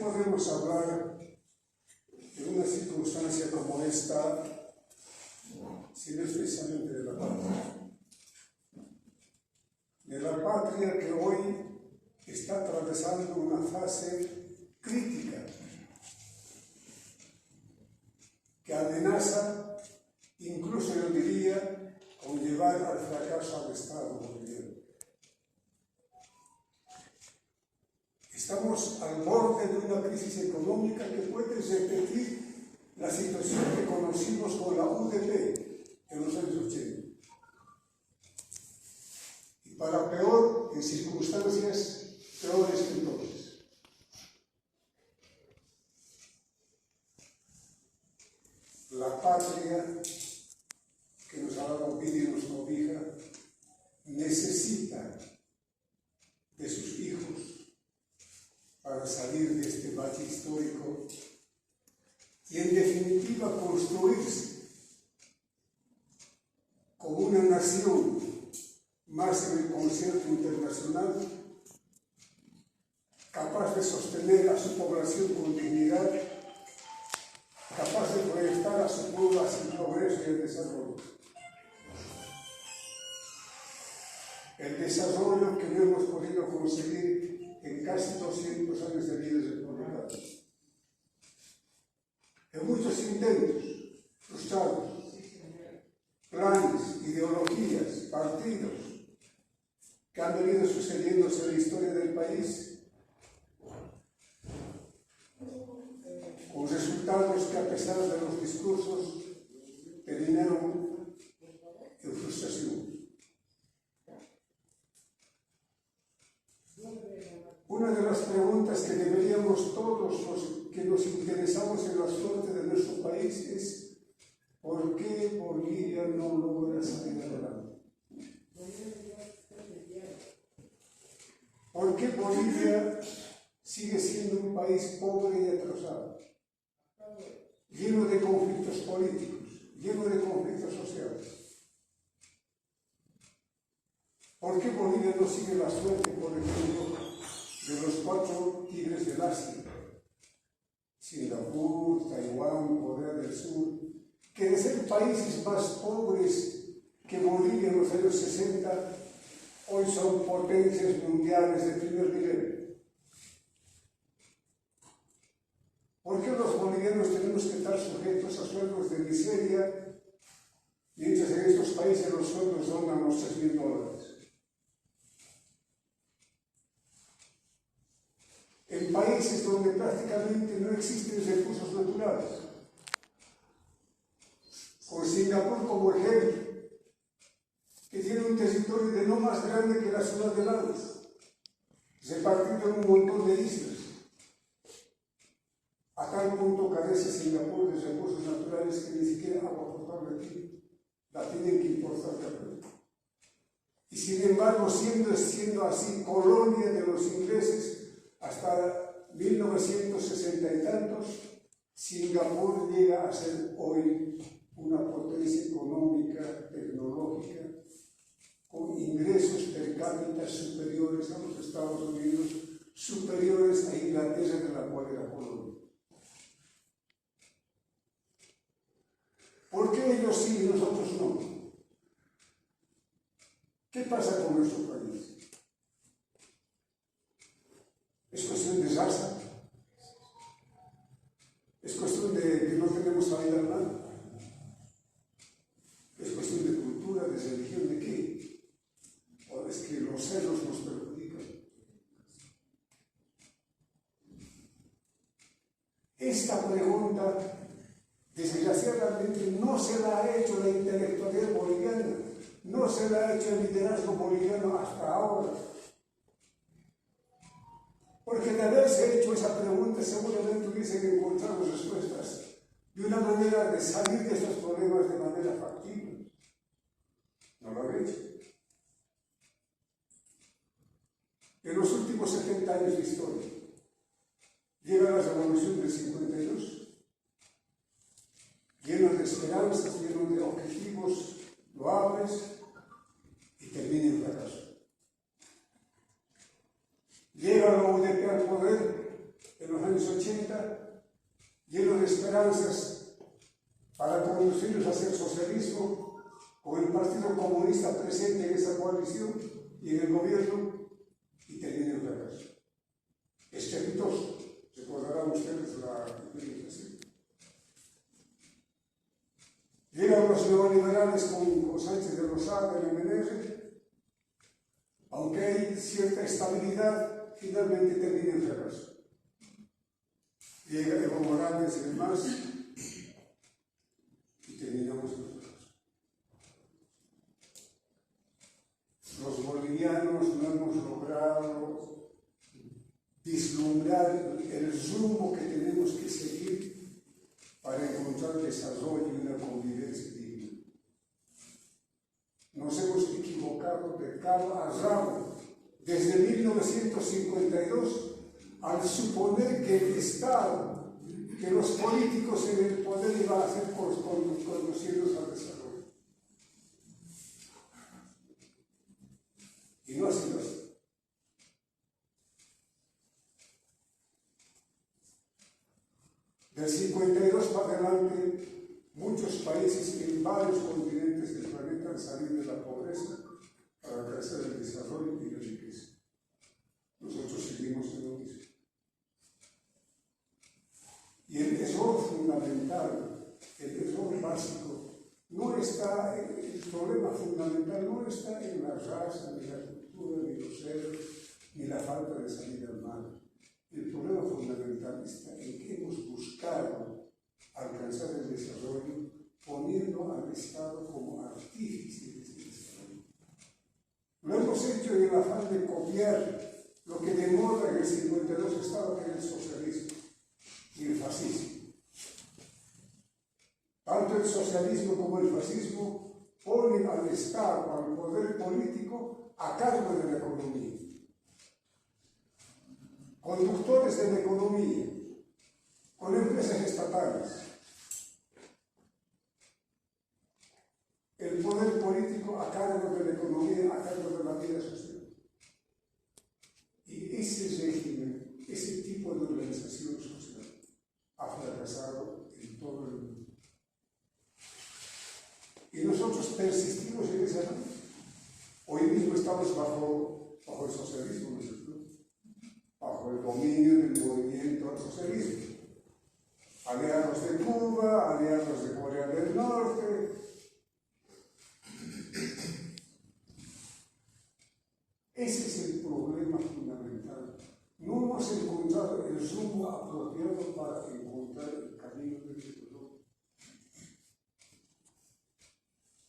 podemos hablar de una circunstancia como esta si no es precisamente de la patria? De la patria que hoy está atravesando una fase crítica que amenaza, incluso yo diría, con llevar al fracaso al Estado boliviano. Estamos al borde de una crisis económica que puede repetir la situación que conocimos con la UDP en los años 80. Y para peor, en circunstancias peores que entonces. La patria que nos ha dado vida y nos cobija necesita de sus hijos para salir de este valle histórico y en definitiva construirse como una nación más en el concierto internacional, capaz de sostener a su población con dignidad, capaz de proyectar a su pueblo hacia el progreso y el desarrollo. El desarrollo que no hemos podido conseguir en casi 200 años de vida republicana. En muchos intentos frustrados, planes, ideologías, partidos que han venido sucediéndose en la historia del país, con resultados que a pesar de los discursos terminaron en frustración. Una de las preguntas que deberíamos todos los que nos interesamos en la suerte de nuestro país es ¿por qué Bolivia no logra salir adelante? ¿Por qué Bolivia sigue siendo un país pobre y atrasado, lleno de conflictos políticos, lleno de conflictos sociales? ¿Por qué Bolivia no sigue la suerte, por ejemplo, de los 4 tigres del Asia? Singapur, Taiwán, Corea del Sur, que de ser países más pobres que Bolivia en los años 60, hoy son potencias mundiales de primer nivel. ¿Por qué los bolivianos tenemos que estar sujetos a sueldos de miseria, mientras en estos países los sueldos rondan los $3.000? En países donde prácticamente no existen recursos naturales, con Singapur como ejemplo, que tiene un territorio de no más grande que la ciudad de Lagos, repartido en un montón de islas. A tal punto carece Singapur de recursos naturales que ni siquiera agua potable aquí la tienen que importar de afuera. Y sin embargo, siendo así colonia de los ingleses, hasta 1960 y tantos, Singapur llega a ser hoy una potencia económica, tecnológica, con ingresos per cápita superiores a los Estados Unidos, superiores a Inglaterra, de la cual era colonia. ¿Por qué ellos sí y nosotros no? ¿Qué pasa con nuestro país? ¿Es cuestión de raza? ¿Es cuestión de que no tenemos salida al mar? ¿Es cuestión de cultura, de religión, de qué? ¿O es que los cerros nos perjudican? Esta pregunta, desgraciadamente, no se la ha hecho la intelectualidad boliviana, no se la ha hecho el liderazgo boliviano hasta ahora. Porque de haberse hecho esa pregunta, seguramente hubiesen encontrado respuestas de una manera de salir de esos problemas de manera factible. No lo han hecho. En los últimos 70 años de historia, llega la revolución del 52, lleno de esperanzas, lleno de objetivos loables, y termina en fracaso. Llega la UDP al poder en los años años 80, lleno de esperanzas para conducirnos hacia el socialismo, con el Partido Comunista presente en esa coalición y en el gobierno, y termina en fracaso. Estrepitoso, recordarán ustedes la experiencia. Llegan los neoliberales con Sánchez de Lozada en el MNR, aunque hay cierta estabilidad, finalmente termina en fracaso. Llega Evo Morales y demás, y terminamos en fracaso. Los bolivianos no hemos logrado vislumbrar el rumbo que tenemos que seguir para encontrar desarrollo y una convivencia digna. Nos hemos equivocado de cabo a rabo desde 1952 al suponer que el Estado, que los políticos en el poder iban a ser conducidos al desarrollo. Y no ha sido así. Del 52 para adelante, muchos países en varios continentes del planeta han salido de la pobreza para alcanzar el desarrollo y la riqueza. Nosotros seguimos en lo mismo. Y el error fundamental, el error básico, no está, el problema fundamental no está en la raza, ni la cultura, ni los seres, ni la falta de salida al mar. El problema fundamental está en que hemos buscado alcanzar el desarrollo poniendo al Estado como artífice de ese desarrollo. Lo hemos hecho en el afán de copiar lo que de moda en el 52 estaba, que era el socialismo y el fascismo. Tanto el socialismo como el fascismo ponen al Estado, al poder político, a cargo de la economía. Conductores de la economía, con empresas estatales. El poder político a cargo de la economía, a cargo de la vida social. Y ese régimen, ese tipo de organización social, ha fracasado en todo el mundo. Y nosotros persistimos en esa lucha. Hoy mismo estamos bajo el socialismo, ¿no es cierto? Bajo el dominio del movimiento al socialismo. Aliados de Cuba, aliados de Corea del Norte. Ese es el problema fundamental. No hemos encontrado el rumbo apropiado para encontrar el camino del desarrollo.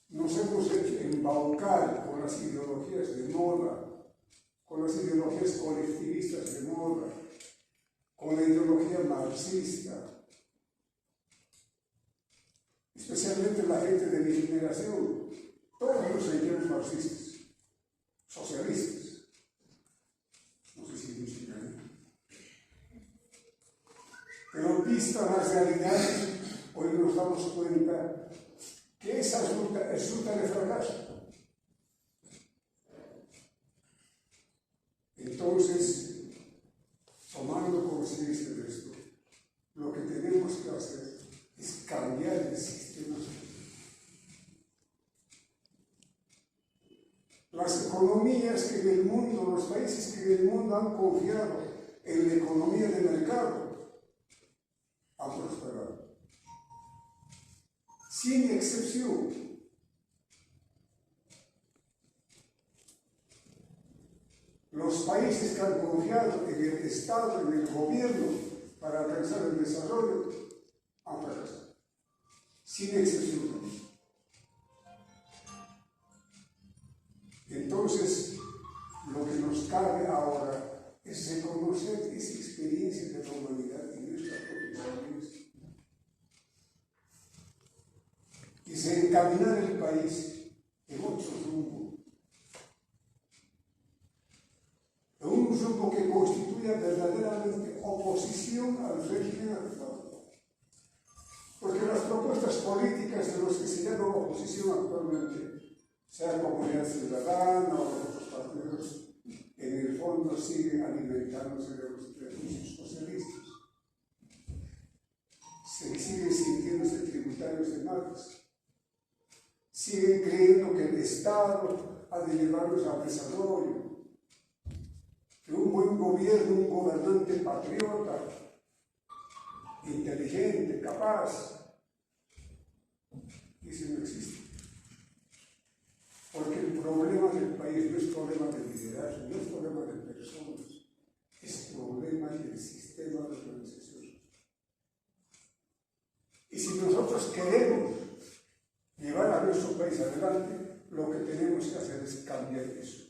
Nos hemos hecho embaucar con las ideologías de moda, con las ideologías colectivistas de moda, con la ideología marxista, especialmente la gente de mi generación, todos los sentimos marxistas, socialistas, no sé si nos engañan. Pero vista las realidades, hoy nos damos cuenta que esa ruta es ruta de fracaso. Entonces, tomando conciencia de esto, lo que tenemos que hacer es cambiar el sistema. Las economías que en el mundo, los países que en el mundo han confiado en la economía de mercado, han prosperado. Sin excepción. Los países que han confiado en el Estado, en el gobierno, para alcanzar el desarrollo, han fracasado. Sin excepción. Entonces, lo que nos cabe ahora es reconocer esa experiencia de la humanidad en nuestra propia experiencia. Y encaminar el país en otro rumbo. Un rumbo que constituya verdaderamente oposición al régimen actual. Porque las propuestas políticas de los que se llaman oposición actualmente, sea Comunidad Ciudadana o de otros partidos, en el fondo siguen alimentándose de los recursos socialistas. universitarios de Marx. Siguen creyendo que el Estado ha de llevarlos al desarrollo, que un buen gobierno, un gobernante patriota, inteligente, capaz, eso no existe. Porque el problema del país no es problema de liderazgo, no es problema de personas, es problema del sistema de organización. Y si nosotros queremos llevar a nuestro país adelante, lo que tenemos que hacer es cambiar eso.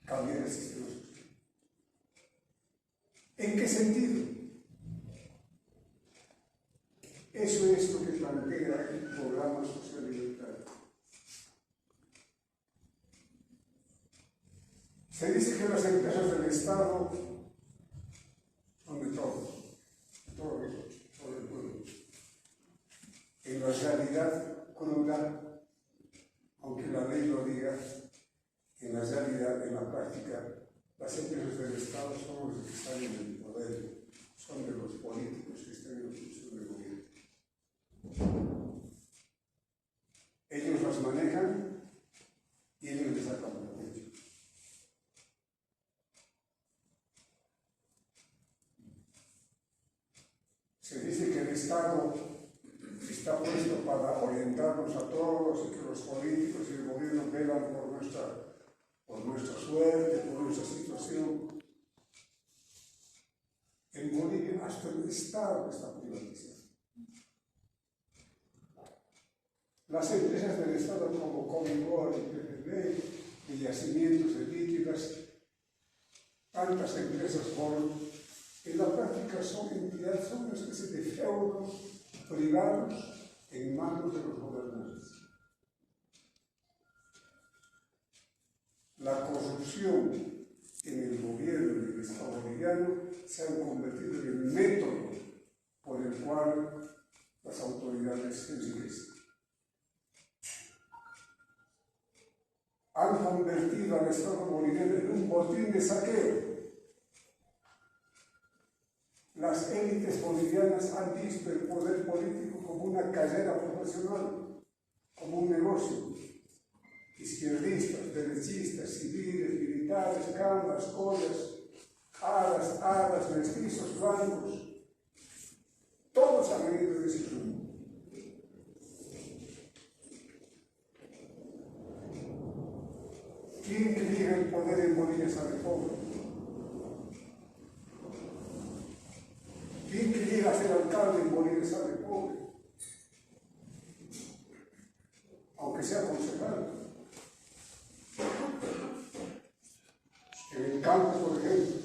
Cambiar el sistema social. ¿En qué sentido? Eso es lo que plantea el programa social libertario. Se dice que las empresas del Estado son de todos, todo el pueblo. En la realidad cruda, aunque la ley lo diga, en la realidad, en la práctica, las empresas del Estado son los que están en el poder, son de los políticos que están en la función de gobierno. Ellos las manejan y ellos les sacan provecho. Se dice que el Estado está puesto para orientarnos a todos y que los políticos y el gobierno velan por nuestra suerte, por nuestra situación. En Bolivia hasta el Estado está privatizado. Las empresas del Estado como Comibol, PPB, de yacimientos de líquidas, tantas empresas en la práctica son entidades, son una especie de feudos privados en manos de los gobernantes. La corrupción en el gobierno del Estado boliviano se ha convertido en el método por el cual las autoridades se enriquecen. Han convertido al Estado boliviano en un botín de saqueo. Las élites bolivianas han visto el poder político como una carrera profesional, como un negocio. Izquierdistas, derechistas, civiles, militares, camas, collas, hadas, mestizos, blancos, todos han venido de ese rumbo. ¿Quién que llega el poder en Bolivia sale pobre? ¿Quién que llega a ser alcalde en Bolivia sale pobre? Aunque sea concejal. En el campo, por ejemplo,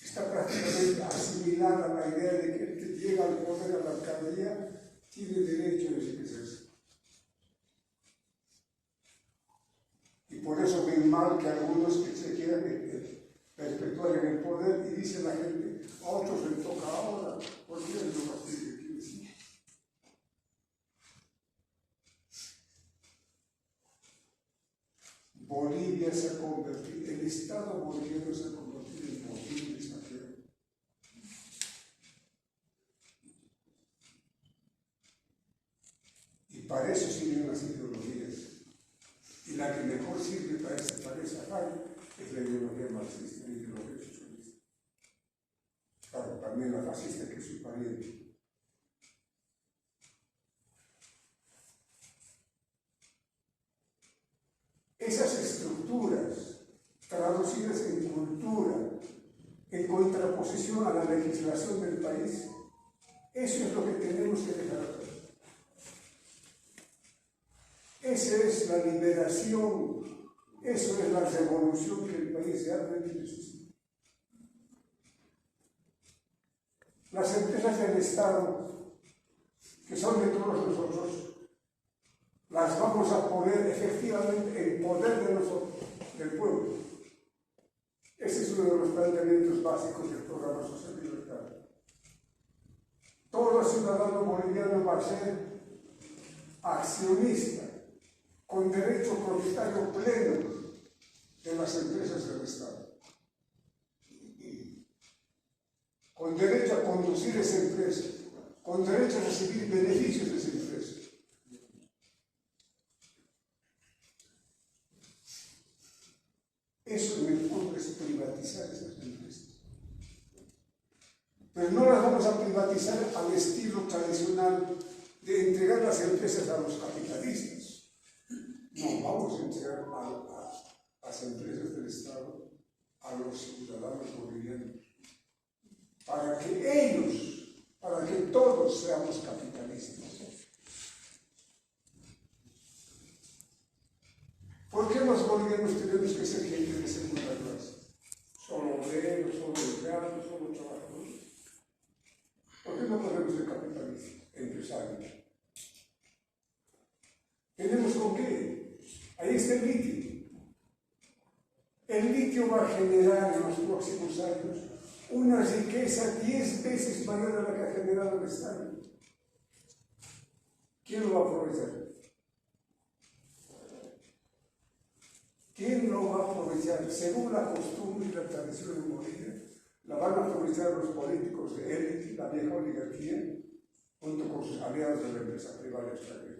está prácticamente asimilada la idea de que el que llega al poder, a la alcaldía, tiene derecho a enriquecerse. Y por eso ven mal que algunos que se quieran perpetuar en el poder y dice la gente, a otros les toca ahora, ¿por qué les toca así? ¿Qué quiere decir? Bolivia se ha convertido, el Estado boliviano se ha convertido en botín de saqueo. Y para eso sirven las ideologías. Y la que mejor sirve para esa falla es la ideología marxista y la ideología socialista. Claro, también la fascista, que es su pariente. Esas estructuras traducidas en cultura, en contraposición a la legislación del país, eso es lo que tenemos que dejar atrás. Esa es la liberación, eso es la revolución que el país realmente necesita. Las empresas del Estado, que son de todos nosotros, las vamos a poner efectivamente en poder de nosotros, del pueblo. Ese es uno de los planteamientos básicos del programa social libertario. Todo ciudadano boliviano va a ser accionista, con derecho propietario pleno de las empresas del Estado, con derecho a conducir esa empresa, con derecho a recibir beneficios de esa empresa. Eso en el fondo es privatizar esas empresas. Pero no las vamos a privatizar al estilo tradicional de entregar las empresas a los capitalistas. No, vamos a entregar a las empresas del Estado a los ciudadanos bolivianos, para que ellos, para que todos seamos capitalistas. ¿Por qué los bolivianos tenemos que ser gente de segunda clase? Solo obreros, solo empleados, solo trabajadores. ¿Por qué no podemos ser capitalistas, empresarios? ¿Tenemos con qué? Ahí está el litio. El litio va a generar en los próximos años una riqueza 10 veces mayor a la que ha generado el Estado. ¿Quién lo va a aprovechar? ¿Quién lo va a aprovechar? Según la costumbre y la tradición en Bolivia, la van a aprovechar los políticos de élite, la vieja oligarquía, junto con sus aliados de la empresa privada extranjera.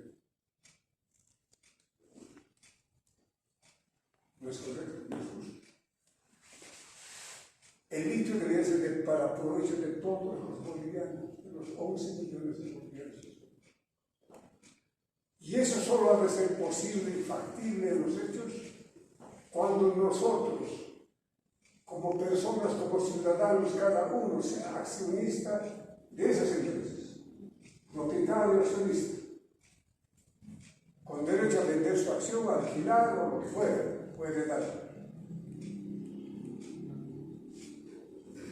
No es correcto, no es justo. El litio debería ser para provecho de todos los bolivianos, de los 11 millones de bolivianos. Y eso solo ha de ser posible y factible en los hechos cuando nosotros, como personas, como ciudadanos, cada uno sea accionista de esas empresas, propietario accionista, con derecho a vender su acción, a alquilar o lo que fuera, puede dar.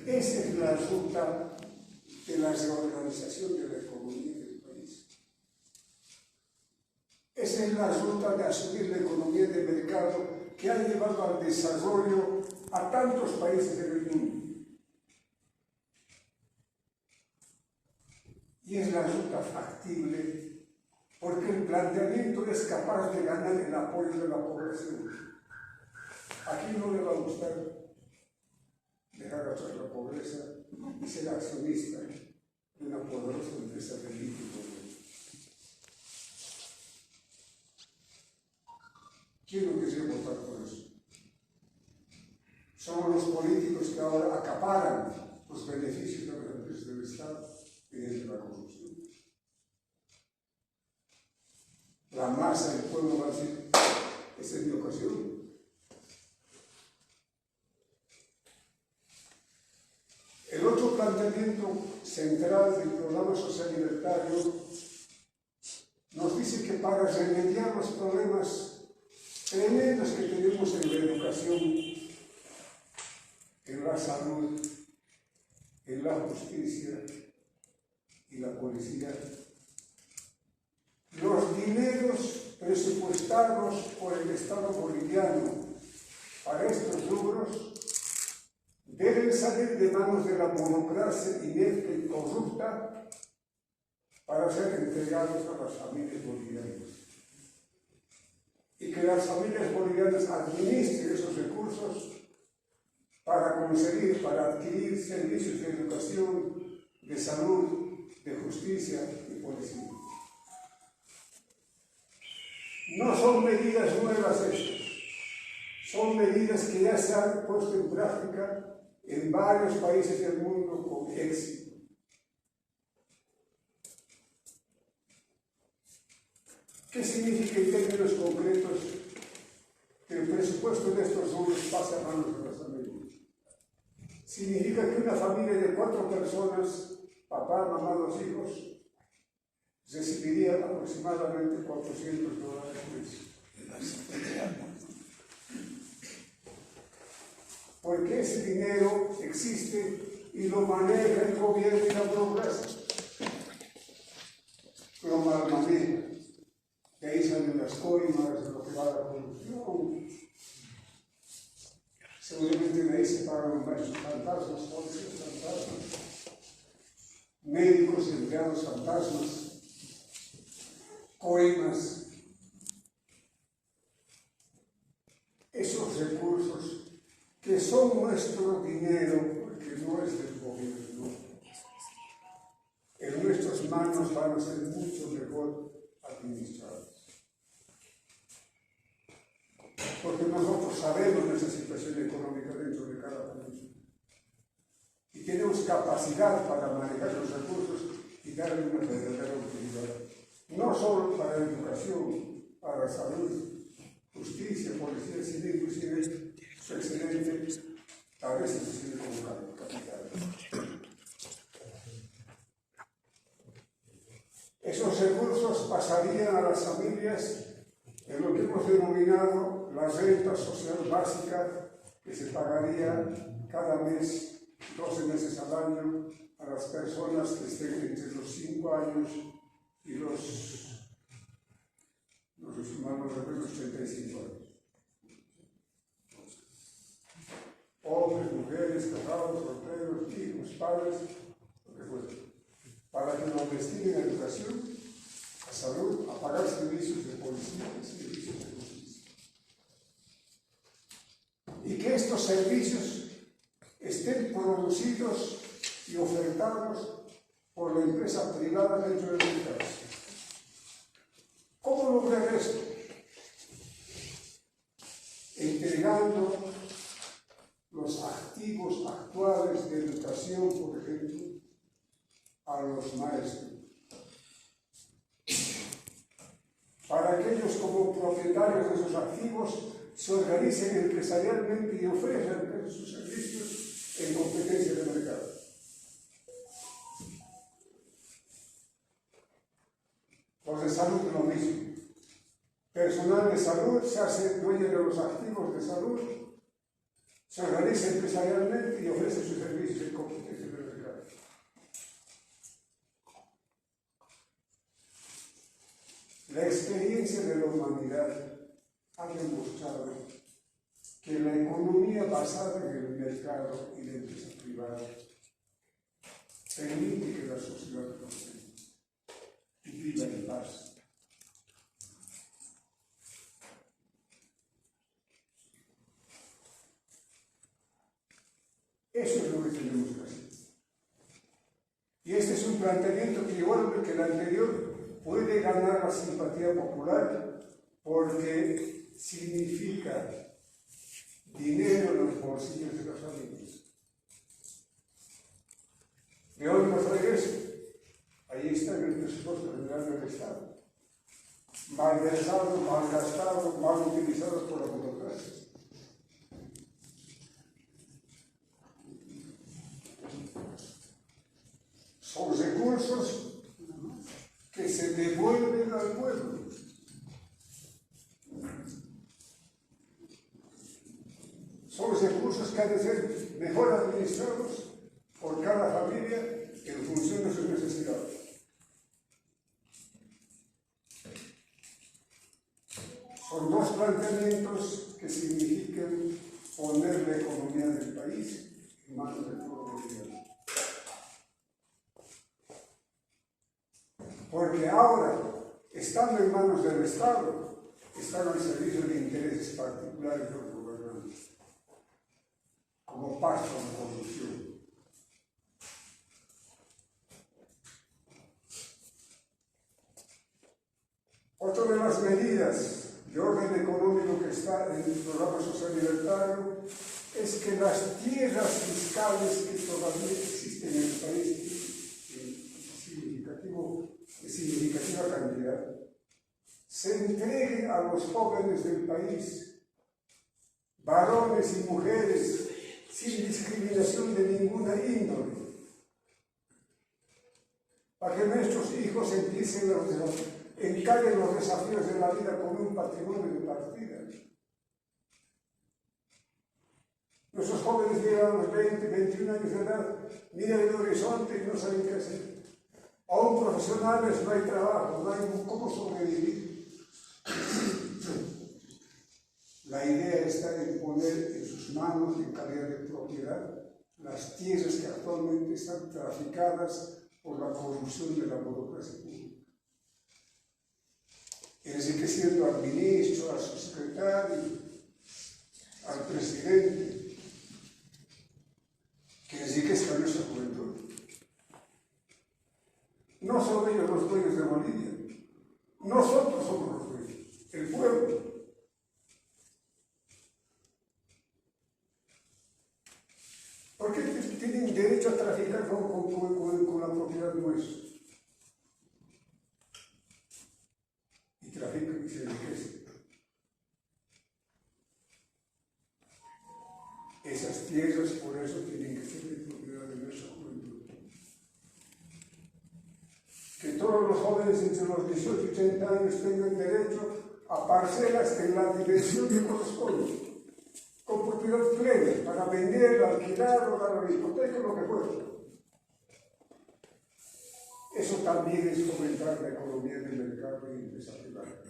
Esa es la ruta de la reorganización de la economía del país. Esa es la ruta de asumir la economía de mercado que ha llevado al desarrollo a tantos países del mundo. Y es la ruta factible porque el planteamiento es capaz de ganar el apoyo de la población. Aquí no le va a gustar dejar atrás la pobreza y ser accionista de una poderosa empresa de litio. ¿Quién no quisiera votar por eso? Somos los políticos que ahora acaparan los beneficios de las empresas del Estado mediante la corrupción. La masa del pueblo va a decir, esta es mi ocasión. El otro planteamiento central del programa social libertario nos dice que para remediar los problemas tremendos que tenemos en la educación, en la salud, en la justicia y la policía, los dineros presupuestados por el Estado boliviano para estos rubros deben salir de manos de la burocracia inepta y corrupta para ser entregados a las familias bolivianas. Y que las familias bolivianas administren esos recursos para conseguir, para adquirir servicios de educación, de salud, de justicia y policía. No son medidas nuevas estas, son medidas que ya se han puesto en práctica en varios países del mundo con éxito. ¿Qué significa en términos concretos que el presupuesto de estos rubros pase a manos de las familias? Significa que una familia de 4 personas, papá, mamá, 2 hijos, recibiría aproximadamente $400 mes. Porque ese dinero existe y lo maneja el gobierno y la burocracia. Lo mal maneja. De ahí salen las coimas, de lo que va a la corrupción. Seguramente de ahí se pagan maestros fantasmas, policías fantasmas, médicos, empleados fantasmas, coimas. Esos recursos que son nuestro dinero, porque no es del gobierno, en nuestras administradas. Porque nosotros sabemos nuestra situación económica dentro de cada familia. Y tenemos capacidad para manejar los recursos y darle una verdadera utilidad. No solo para educación, para salud, justicia, policía civil, inclusive su excedente, a veces se sirve como capital. Esos recursos pasarían a las familias en lo que hemos denominado la renta social básica, que se pagaría cada mes, 12 meses al año, a las personas que estén entre los 5 años y los humanos de los 35 años. Hombres, mujeres, casados, solteros, hijos, padres, lo que fuera, para que nos destinen a educación, a salud, a pagar servicios de policía, servicios de justicia. Y que estos servicios estén producidos y ofertados por la empresa privada dentro del mercado. ¿Cómo lograr esto? Entregando los activos actuales de educación, por ejemplo, a los maestros. Para que ellos, como propietarios de esos activos, se organicen empresarialmente y ofrezcan sus servicios en competencia de mercado. Los de salud lo mismo. Personal de salud se hace dueño de los activos de salud, se organiza empresarialmente y ofrece sus servicios en competencia de mercado. La experiencia de la humanidad ha demostrado que la economía basada en el mercado y la empresa privada permite que la sociedad prospere y viva en paz. Eso es lo que tenemos que hacer. Y este es un planteamiento que, igual que el anterior, puede ganar la simpatía popular porque significa dinero en los bolsillos de las familias. ¿De dónde nos trae eso? Ahí está en el presupuesto general del Estado. Mal versado, mal gastado, mal utilizado por la burocracia. Son recursos que se devuelven al pueblo. Son recursos que han de ser mejor administrados por cada familia en función de sus necesidades. Son dos planteamientos que significan poner la economía del país en manos del pueblo boliviano. Porque ahora, estando en manos del Estado, están al servicio de intereses particulares de los gobernantes, como paso a la corrupción. Otra de las medidas de orden económico que está en el programa social libertario es que las tierras fiscales que todavía existen en el país de significativa cantidad se entreguen a los jóvenes del país, varones y mujeres, sin discriminación de ninguna índole, para que nuestros hijos encaren los desafíos de la vida con un patrimonio de partida. Nuestros jóvenes llegan a los 20, 21 años de edad, miran el horizonte y no saben qué hacer. Aún profesionales no hay trabajo, no hay cómo sobrevivir. La idea está en poner en sus manos, en calidad de propiedad, las tierras que actualmente están traficadas por la corrupción de la burocracia pública, enriqueciendo al ministro, al subsecretario, al presidente, que enriquezca a nuestra juventud. No son ellos los dueños de Bolivia, Nosotros somos los dueños, el pueblo. ¿Por qué tienen derecho a traficar con la propiedad nuestra? Y trafican y se enriquecen. Esas tierras, por eso, tienen que ser de propiedad de nuestra juventud. Que todos los jóvenes entre los 18 y 30 años tengan derecho a parcelas en la dimensión que corresponde, con propiedad plena, para vender, alquilar o dar a la hipoteca, lo que fuera. Eso también es fomentar la economía del mercado y empresa privada.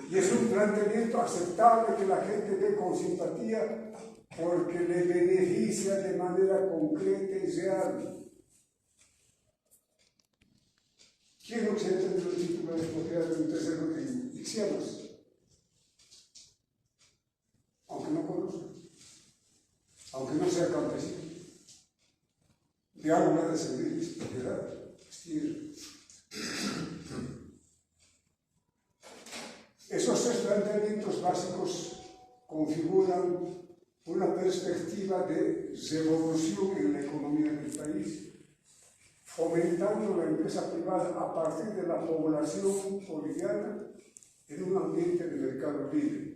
Y es un planteamiento aceptable que la gente ve con simpatía porque le beneficia de manera concreta y real. ¿Quién no se entiende el título de propiedad de un tercero que hiciéramos? Aunque no conozca, aunque no sea campesino, de algo ha de servir es propiedad, es tierra. Esos tres planteamientos básicos configuran una perspectiva de revolución en la economía del país, fomentando la empresa privada a partir de la población boliviana en un ambiente de mercado libre.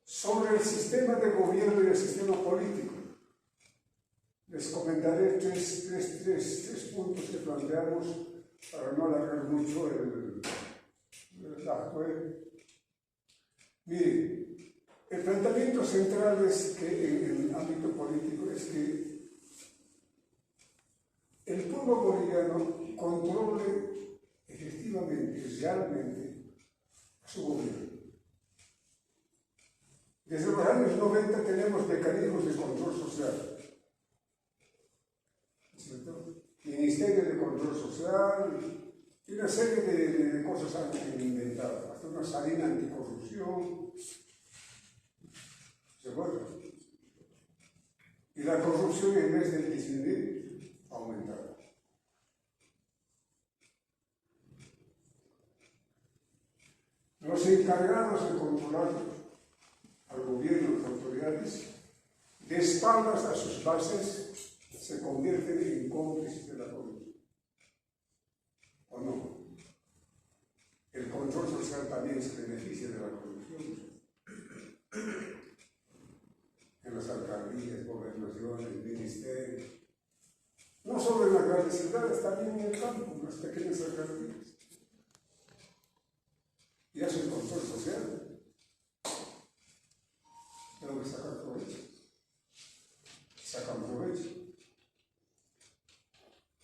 Sobre el sistema de gobierno y el sistema político, les comentaré tres puntos que planteamos para no alargar mucho el acto. Miren, el planteamiento central es que en el ámbito político es que el pueblo boliviano controle efectivamente, realmente, a su gobierno. Desde los años 90 tenemos mecanismos de control social, ¿cierto? Ministerio de Control Social y una serie de cosas han inventado, hasta una salina anticorrupción, ¿se acuerdan? Y la corrupción en vez de disminuir, ha aumentado. Los encargados de controlar al gobierno, las autoridades, de espaldas a sus bases, se convierten en cómplices de la corrupción. ¿O no? El control social también se beneficia de la corrupción. En las alcaldías, gobernaciones, ministerios. No solo en las grandes ciudades, también en el campo, en las pequeñas alcaldías. Y hace el control social. Tengo que sacar provecho. Sacan provecho.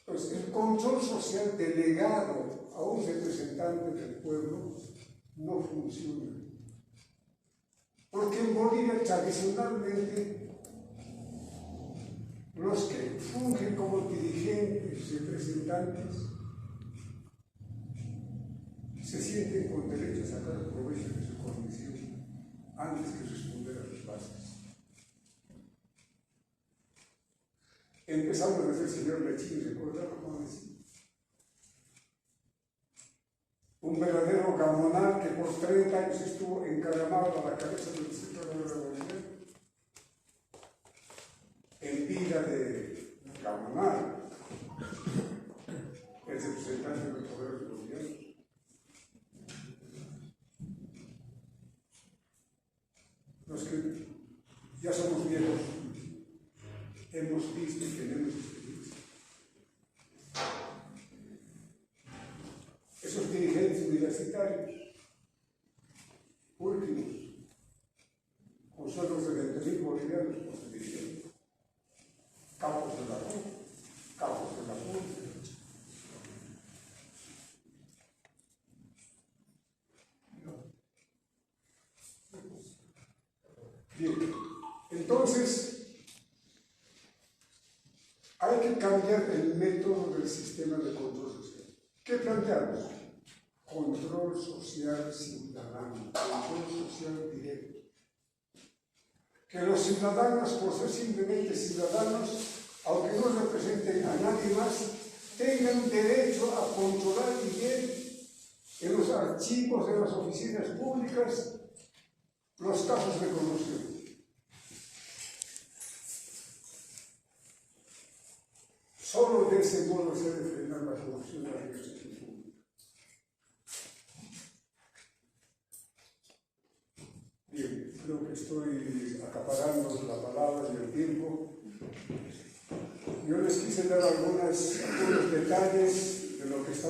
Pues el control social delegado a un representante del pueblo no funciona. Porque en Bolivia tradicionalmente los que fungen como dirigentes, representantes, se sienten con derecho a sacar provecho de su condición antes que responder a las bases. Empezamos desde el señor Lechín, ¿recuerdan cómo decía? Un verdadero gamonal que por 30 años estuvo encaramado a la cabeza del centro de la revolución. En vida de gamonal, el representante del poder del gobierno. Los que ya somos viejos, hemos visto y tenemos experiencia. Esos dirigentes universitarios, últimos, con sueldos de 20.000 bolivianos por su dirigente, capos de la RUC, capos de la PUC. Bien, entonces, hay que cambiar el método del sistema de control social. ¿Qué planteamos? Control social ciudadano, control social directo. Que los ciudadanos, por ser simplemente ciudadanos, aunque no representen a nadie más, tengan derecho a controlar y ver en los archivos de las oficinas públicas los casos de corrupción. Solo de ese modo se debe frenar la corrupción de la administración pública. Bien, creo que estoy acaparando la palabra y el tiempo. Yo les quise dar algunos detalles de lo que está